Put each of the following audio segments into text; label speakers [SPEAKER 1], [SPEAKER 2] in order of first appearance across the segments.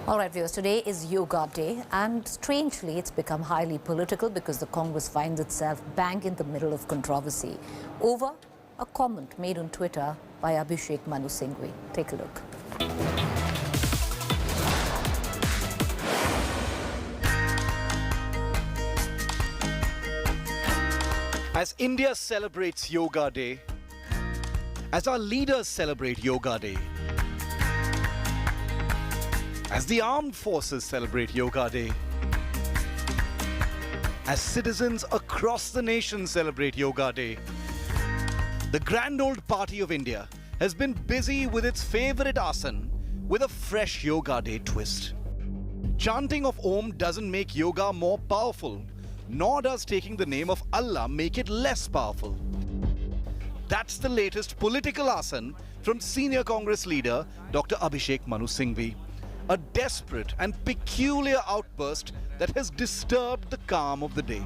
[SPEAKER 1] All right, viewers, today is Yoga Day, and strangely it's become highly political because the Congress finds itself bang in the middle of controversy over a comment made on Twitter by Abhishek Manu Singhvi. Take a look.
[SPEAKER 2] As India celebrates Yoga Day, as our leaders celebrate Yoga Day, as the armed forces celebrate Yoga Day, as citizens across the nation celebrate Yoga Day, the grand old party of India has been busy with its favorite asana with a fresh Yoga Day twist. Chanting of Om doesn't make yoga more powerful, nor does taking the name of Allah make it less powerful. That's the latest political asana from senior Congress leader Dr. Abhishek Manu Singhvi. A desperate and peculiar outburst that has disturbed the calm of the day.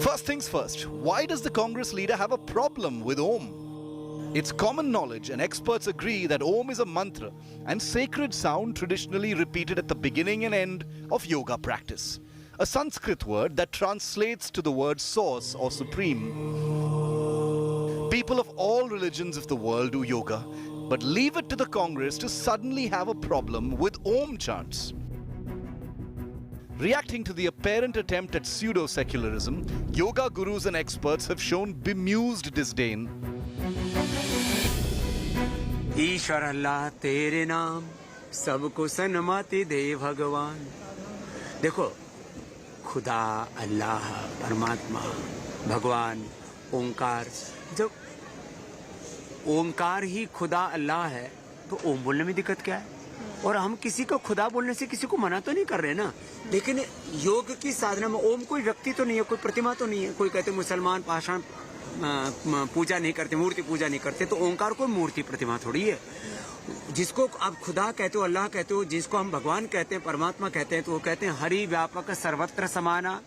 [SPEAKER 2] First things first, why does the Congress leader have a problem with Om? It's common knowledge and experts agree that Om is a mantra and sacred sound traditionally repeated at the beginning and end of yoga practice. A Sanskrit word that translates to the word source or supreme. People of all religions of the world do yoga, but leave it to the Congress to suddenly have a problem with Om chants. Reacting to the apparent attempt at pseudo-secularism, yoga gurus and experts have shown bemused disdain.
[SPEAKER 3] ईश्वर अल्लाह तेरे नाम सबको सन्मति दे भगवान. देखो, खुदा, अल्लाह, परमात्मा, भगवान, ओंकार, जब ओंकार ही खुदा अल्लाह है तो ओम बोलने में दिक्कत क्या है? और हम किसी को खुदा बोलने से किसी को मना तो नहीं कर रहे ना. लेकिन योग की साधना में ओम कोई व्यक्ति तो नहीं है, कोई प्रतिमा तो नहीं है. कोई कहते मुसलमान पाषाण पूजा नहीं करते, मूर्ति पूजा नहीं करते, तो ओंकार कोई मूर्ति प्रतिमा थोड़ी है. जिसको आप खुदा कहते हो, अल्लाह कहते हो, जिसको हम भगवान कहते हैं, परमात्मा कहते हैं, तो वो कहते हैं हरि व्यापक सर्वत्र समाना,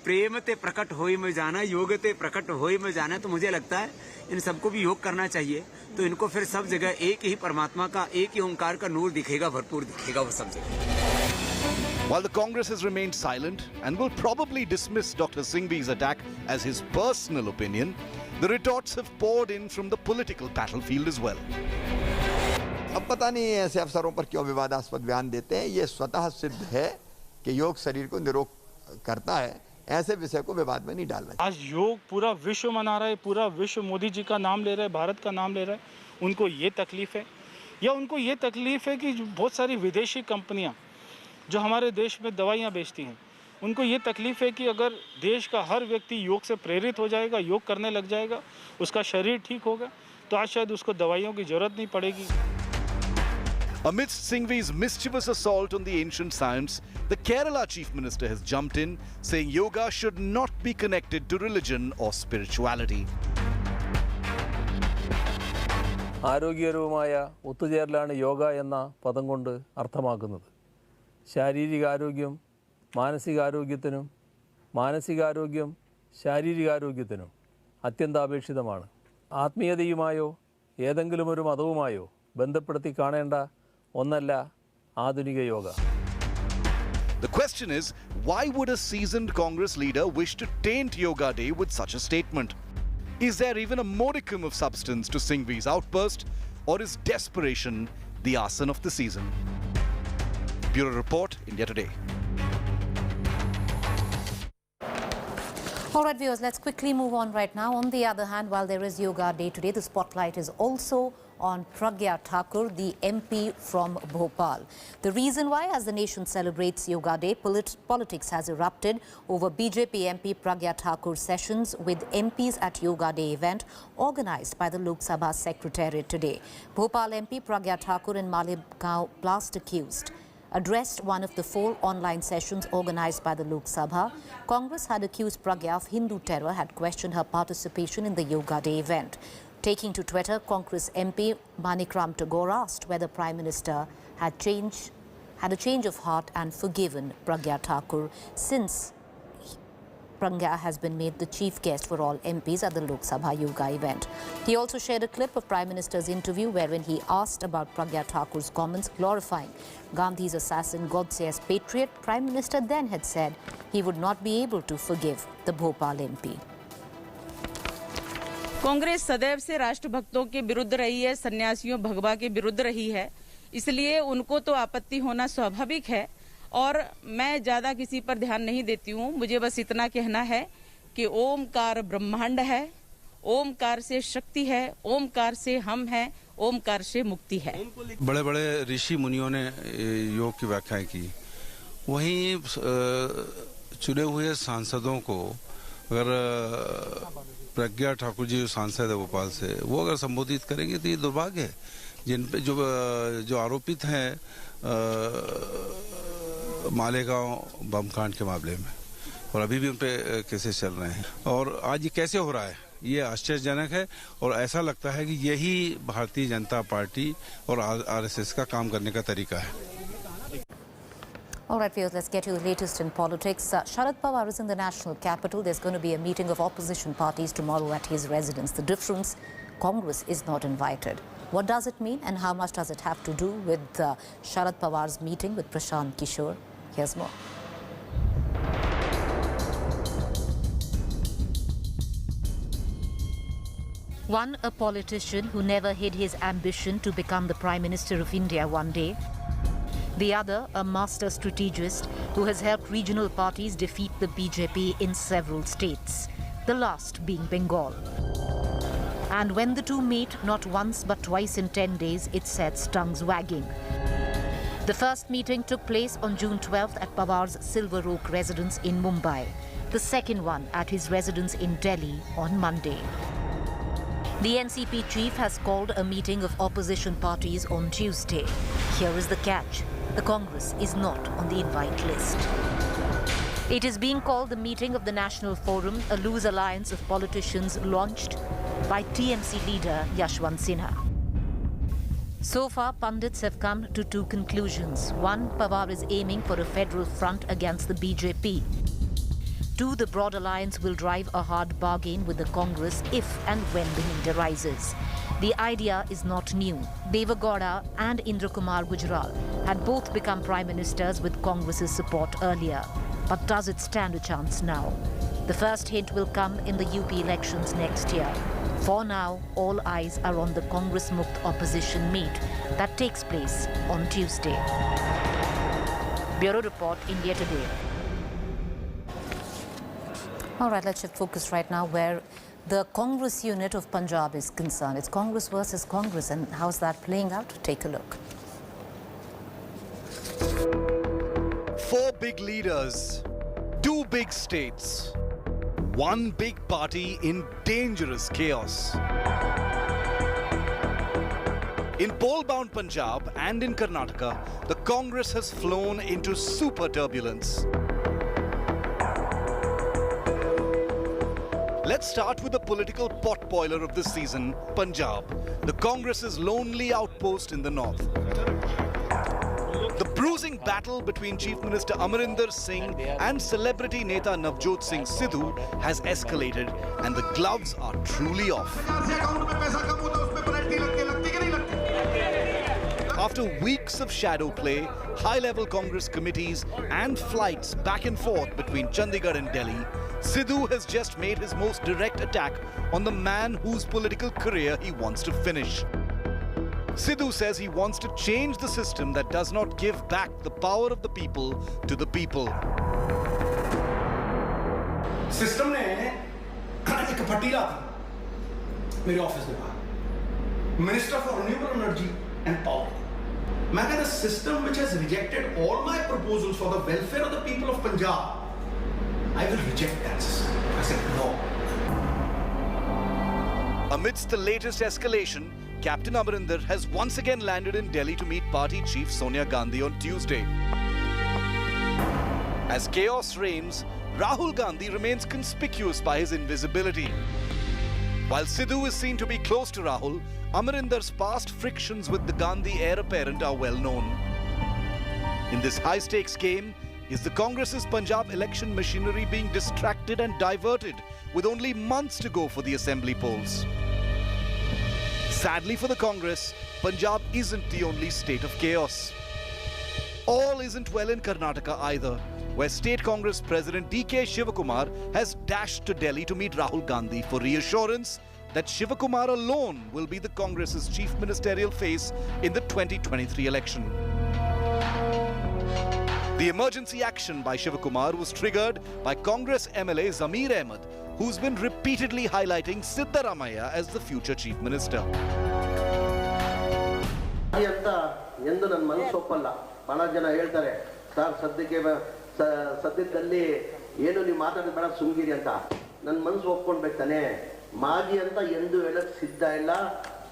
[SPEAKER 3] प्रेम ते प्रकट होई में जाना, योग ते प्रकट होई में जाना. तो मुझे लगता है इन सबको भी योग करना चाहिए, तो इनको फिर सब जगह एक ही परमात्मा का, एक ही ओंकार का नूर दिखेगा, भरपूर दिखेगा वो सब जगह.
[SPEAKER 2] While the Congress has remained silent and will probably dismiss Dr. Singhvi's attack as his personal opinion, the retorts have poured in from the political battlefield as well.
[SPEAKER 4] अब पता नहीं ऐसे अवसरों पर क्यों विवादास्पद बयान देते हैं. ये स्वतः सिद्ध है कि योग शरीर को निरोग करता है. ऐसे विषय को विवाद में नहीं डालना चाहिए.
[SPEAKER 5] आज योग पूरा विश्व मना रहा है, पूरा विश्व मोदी जी का नाम ले रहा है, भारत का नाम ले रहा है. उनको ये तकलीफ है, या उनको ये तकलीफ है कि बहुत सारी विदेशी कंपनियां जो हमारे देश में दवाइयां बेचती हैं, उनको ये तकलीफ है कि अगर देश का हर व्यक्ति योग से प्रेरित हो जाएगा, योग करने लग जाएगा, उसका शरीर ठीक होगा, तो आज शायद उसको दवाइयों की जरूरत नहीं पड़ेगी.
[SPEAKER 2] Amidst Singhvi's mischievous assault on the ancient science, the Kerala Chief Minister has jumped in, saying yoga should not be connected to religion or spirituality.
[SPEAKER 6] ആരോഗ്യകരവുമായ ഒത്തുചേരലാണ് yoga എന്ന പദം കൊണ്ട് അർത്ഥമാക്കുന്നത്. ശാരീരികാരോഗ്യം മാനസികാരോഗ്യത്തിനും മാനസികാരോഗ്യം ശാരീരികാരോഗ്യത്തിനും അത്യന്താപേക്ഷിതമാണ്. ആത്മീയതയുമായോ ഏതെങ്കിലും ഒരു മതവുമായോ ബന്ധപ്പെടുത്തി കാണേണ്ട ഒന്നല്ല ആധുനിക yoga.
[SPEAKER 2] The question is, why would a seasoned Congress leader wish to taint Yoga Day with such a statement? Is there even a modicum of substance to Singhvi's outburst, or is desperation the asana of the season? Bureau Report, India Today.
[SPEAKER 1] All right, viewers, let's quickly move on right now. On the other hand, while there is Yoga Day today, the spotlight is also on Pragya Thakur, the MP from Bhopal. The reason why, as the nation celebrates Yoga Day, politics has erupted over BJP MP Pragya Thakur's sessions with MPs at Yoga Day event organized by the Lok Sabha Secretariat today. Bhopal MP Pragya Thakur and Malegaon blast accused addressed one of the 4 online sessions organized by the Lok Sabha. Congress had accused Pragya of Hindu terror, had questioned her participation in the Yoga Day event. Taking to Twitter, Congress MP Manikram Thakur asked whether Prime Minister had a change of heart and forgiven Pragya Thakur since Pragya has been made the chief guest for all MPs at the Lok Sabha Yoga event. He also shared a clip of Prime Minister's interview wherein he asked about Pragya Thakur's comments glorifying Gandhi's assassin Godse as patriot. Prime Minister then had said he would not be able to forgive the Bhopal MP.
[SPEAKER 7] Congress सदैव से राष्ट्रभक्तों के विरुद्ध रही है, सन्यासियों भगवा के विरुद्ध रही है, इसलिए उनको तो आपत्ति होना स्वाभाविक है और मैं ज़्यादा किसी पर ध्यान नहीं देती हूँ। मुझे बस इतना कहना है कि ओमकार ब्रह्मांड है, ओमकार से शक्ति है, ओमकार से हम हैं, ओमकार से मुक्ति है।
[SPEAKER 8] बड़े बड़े ऋषि मुनियों ने योग की व्याख्याएं की, वहीं चुने हुए सांसदों को अगर प्रज्ञा ठाकुर जी जो सांसद है भोपाल से, वो अगर संबोधित करेंगे तो ये दुर्भाग्य है। जिन पे जो आरोपित हैं मालेगांव बम कांड के मामले में, और अभी भी उन पे केसेस चल रहे हैं, और आज ये कैसे हो रहा है ये आश्चर्यजनक है। और ऐसा लगता है कि यही भारतीय जनता पार्टी और आरएसएस का काम करने का तरीका है।
[SPEAKER 1] All right, viewers, let's get you the latest in politics. Sharad Pawar is in the national capital. There's going to be a meeting of opposition parties tomorrow at his residence. The difference, Congress is not invited. What does it mean and how much does it have to do with Sharad Pawar's meeting with Prashant Kishore? Here's more. One, a politician who never hid his ambition to become the Prime Minister of India one day. The other, a master strategist who has helped regional parties defeat the BJP in several states, the last being Bengal. And when the two meet, not once but twice in 10 days, it sets tongues wagging. The first meeting took place on June 12th at Pawar's Silver Oak residence in Mumbai. The second one at his residence in Delhi on Monday. The NCP chief has called a meeting of opposition parties on Tuesday. Here is the catch. The Congress is not on the invite list. It is being called the meeting of the National Forum, a loose alliance of politicians launched by TMC leader Yashwant Sinha. So far, pundits have come to two conclusions. One, Pawar is aiming for a federal front against the BJP. Two, the broad alliance will drive a hard bargain with the Congress if and when the need arises. The idea is not new. Deva Gowda and Indra Kumar Gujral had both become prime ministers with Congress's support earlier. But does it stand a chance now? The first hint will come in the UP elections next year. For now, all eyes are on the Congress Mukt opposition meet that takes place on Tuesday. Bureau Report, India Today. All right, let's shift focus right now where the Congress unit of Punjab is concerned. It's Congress versus Congress, and how's that playing out? Take a look.
[SPEAKER 2] Four big leaders, two big states, one big party in dangerous chaos. In pole-bound Punjab and in Karnataka, the Congress has flown into super turbulence. Let's start with the political potboiler of the season, Punjab, the Congress's lonely outpost in the north. The bruising battle between Chief Minister Amarinder Singh and celebrity Neta Navjot Singh Sidhu has escalated and the gloves are truly off. After weeks of shadow play, high-level Congress committees and flights back and forth between Chandigarh and Delhi, Sidhu has just made his most direct attack on the man whose political career he wants to finish. Sidhu says he wants to change the system that does not give back the power of the people to the people.
[SPEAKER 9] System ने एक फटी ला था मेरे office के बाहर, Minister for Renewable Energy and Power. मैं कहता system which has rejected all my proposals for the welfare of the people of Punjab, I will reject that system. I said no.
[SPEAKER 2] Amidst the latest escalation, Captain Amarinder has once again landed in Delhi to meet party chief Sonia Gandhi on Tuesday. As chaos reigns, Rahul Gandhi remains conspicuous by his invisibility. While Sidhu is seen to be close to Rahul, Amarinder's past frictions with the Gandhi heir apparent are well known. In this high-stakes game, Is the Congress's Punjab election machinery being distracted and diverted with only months to go for the assembly polls? Sadly for the Congress, Punjab isn't the only state of chaos. All isn't well in Karnataka either, where State Congress President D.K. Shivakumar has dashed to Delhi to meet Rahul Gandhi for reassurance that Shivakumar alone will be the Congress's chief ministerial face in the 2023 election. The emergency action by Shivakumar was triggered by Congress MLA Zameer Ahmed, who's been repeatedly highlighting Siddaramaiah as the future chief minister.
[SPEAKER 10] ಎಂದು ನನ್ನ ಮನಸ್ಸು ಒಪ್ಪಲ್ಲ. ಬಹಳ ಜನ ಹೇಳ್ತಾರೆ sir ಸದ್ಯದಲ್ಲಿ ಏನು ನೀವು ಮಾತಾಡೋದು ಬೇಡ ಸುಮ್ಗಿರಿ ಅಂತ. ನನ್ನ ಮನಸ್ಸು ಒಪ್ಕೊಂಡ್ಬೇಕು ತಾನೆ. ಮಾಜಿ ಅಂತ ಎಂದು ಹೇಳಕ್ ಸಿದ್ಧ ಇಲ್ಲ.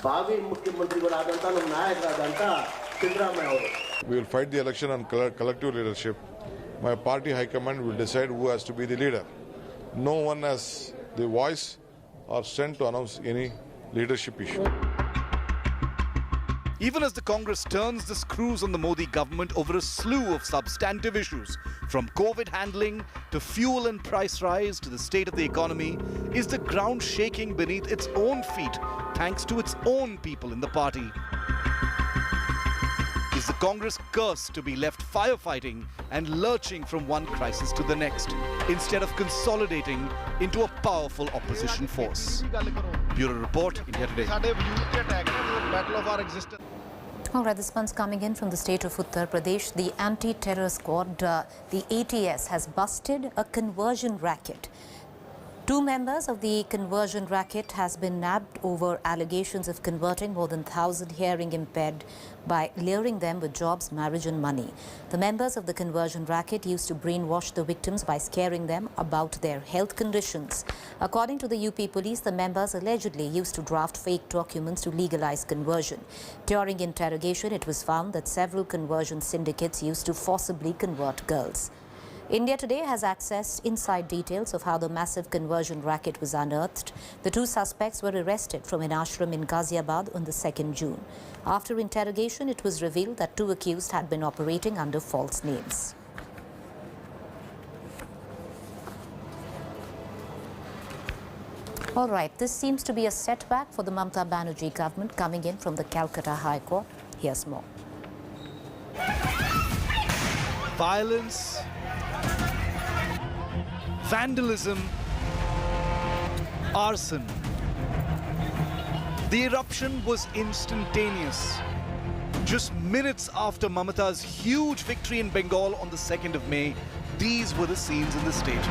[SPEAKER 10] ಭಾವಿ ಮುಖ್ಯಮಂತ್ರಿಗಳಾದಂತ ನಮ್ಮ ನಾಯಕರಾದಂತ ಸಿದ್ದರಾಮಯ್ಯ ಅವರು.
[SPEAKER 11] We will fight the election on collective leadership. My party high command will decide who has to be the leader. No one has the voice or strength to announce any leadership issue.
[SPEAKER 2] Even as the Congress turns the screws on the Modi government over a slew of substantive issues, from COVID handling to fuel and price rise to the state of the economy, is the ground shaking beneath its own feet thanks to its own people in the party? Is the Congress cursed to be left firefighting and lurching from one crisis to the next, instead of consolidating into a powerful opposition force? Bureau Report, India Today.
[SPEAKER 1] All right, this one's coming in from the state of Uttar Pradesh. The anti-terror squad, the ATS, has busted a conversion racket. 2 members of the conversion racket has been nabbed over allegations of converting more than 1,000 hearing impaired by luring them with jobs, marriage and money. The members of the conversion racket used to brainwash the victims by scaring them about their health conditions. According to the UP police, the members allegedly used to draft fake documents to legalize conversion. During interrogation, it was found that several conversion syndicates used to forcibly convert girls. India Today has accessed inside details of how the massive conversion racket was unearthed. The 2 suspects were arrested from an ashram in Ghaziabad on the 2nd June. After interrogation, it was revealed that 2 accused had been operating under false names. All right, this seems to be a setback for the Mamata Banerjees government coming in from the Calcutta High Court. Here's more.
[SPEAKER 2] Violence, vandalism, arson. The eruption was instantaneous. Just minutes after Mamata's huge victory in Bengal on the 2nd of May, these were the scenes in the state.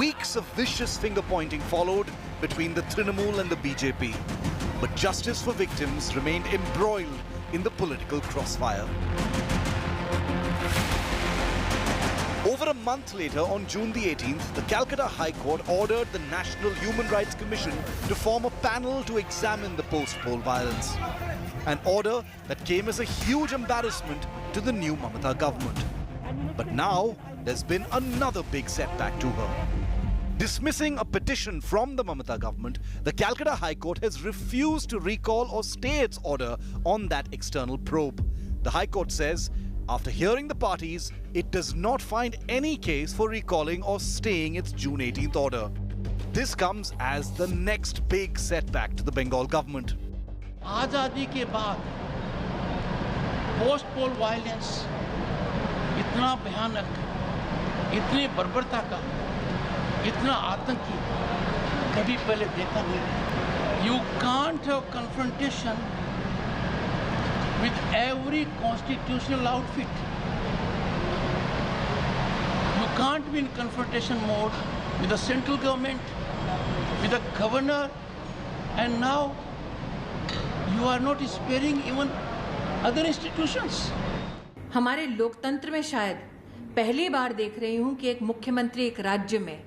[SPEAKER 2] Weeks of vicious finger-pointing followed between the Trinamool and the BJP. But justice for victims remained embroiled in the political crossfire. Over a month later, on June the 18th, the Calcutta High Court ordered the National Human Rights Commission to form a panel to examine the post-poll violence. An order that came as a huge embarrassment to the new Mamata government. But now, there's been another big setback to her. Dismissing a petition from the Mamata government, the Calcutta High Court has refused to recall or stay its order on that external probe. The High Court says, after hearing the parties, it does not find any case for recalling or staying its June 18th order. This comes as the next big setback to the Bengal government.
[SPEAKER 12] आजादी के बाद post पोल violence इतना भयानक, इतनी बर्बरता का, इतना आतंकी कभी पहले देखा नहीं. You can't have confrontation with every constitutional outfit. You can't be in confrontation mode with the central government, with the governor, and now you are not sparing even other institutions.
[SPEAKER 13] हमारे लोकतंत्र में शायद पहली बार देख रही हूं कि एक मुख्यमंत्री एक राज्य में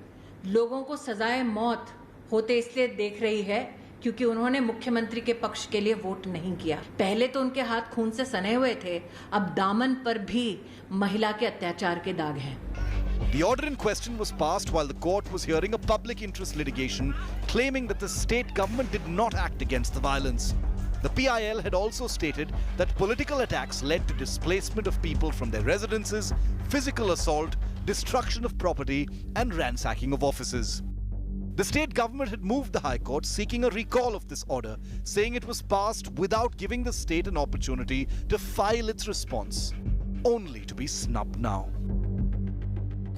[SPEAKER 13] लोगों को सजाए मौत होते इसलिए देख रही है क्योंकि उन्होंने मुख्यमंत्री के पक्ष के लिए वोट नहीं किया. पहले तो उनके हाथ खून से सने हुए थे, अब दामन पर भी महिला के अत्याचार के दाग हैं.
[SPEAKER 2] The order in question was passed while the court was hearing a public interest litigation claiming that the state government did not act against the violence. The PIL had also stated that political attacks led to displacement of people from their residences, physical assault, destruction of property, and ransacking of offices. The state government had moved the High Court seeking a recall of this order, saying it was passed without giving the state an opportunity to file its response, only to be snubbed now.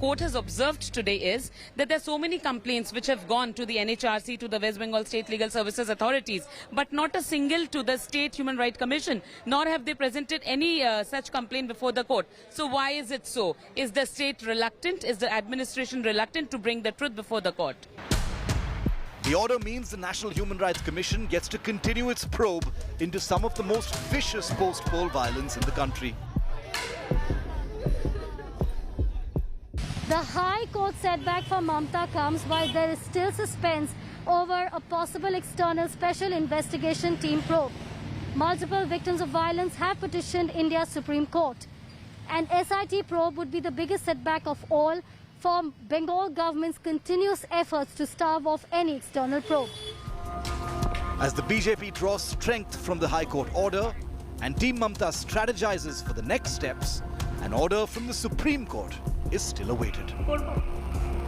[SPEAKER 7] Court has observed today is that there are so many complaints which have gone to the NHRC, to the West Bengal State Legal Services Authorities, but not a single to the State Human Rights Commission, nor have they presented any such complaint before the court. So why is it so? Is the state reluctant? Is the administration reluctant to bring the truth before the court?
[SPEAKER 2] The order means the National Human Rights Commission gets to continue its probe into some of the most vicious post-poll violence in the country.
[SPEAKER 14] The High Court setback for Mamata comes while there is still suspense over a possible external special investigation team probe. Multiple victims of violence have petitioned India's Supreme Court. An SIT probe would be the biggest setback of all for Bengal government's continuous efforts to stave off any external probe.
[SPEAKER 2] As the BJP draws strength from the High Court order and Team Mamata strategizes for the next steps, an order from the Supreme Court is still awaited.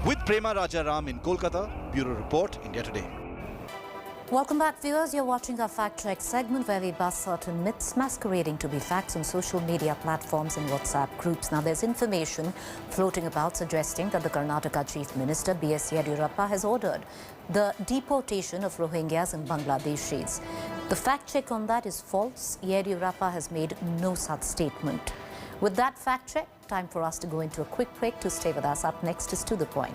[SPEAKER 2] With Prema Rajaram in Kolkata, Bureau Report, India Today.
[SPEAKER 1] Welcome back, viewers. You're watching our Fact Check segment where we bust certain myths masquerading to be facts on social media platforms and WhatsApp groups. Now, there's information floating about suggesting that the Karnataka Chief Minister B.S. Yediyurappa has ordered the deportation of Rohingyas and Bangladeshis. The fact check on that is false. Yediyurappa has made no such statement. With that fact check, time for us to go into a quick break. To stay with us, up next is To The Point.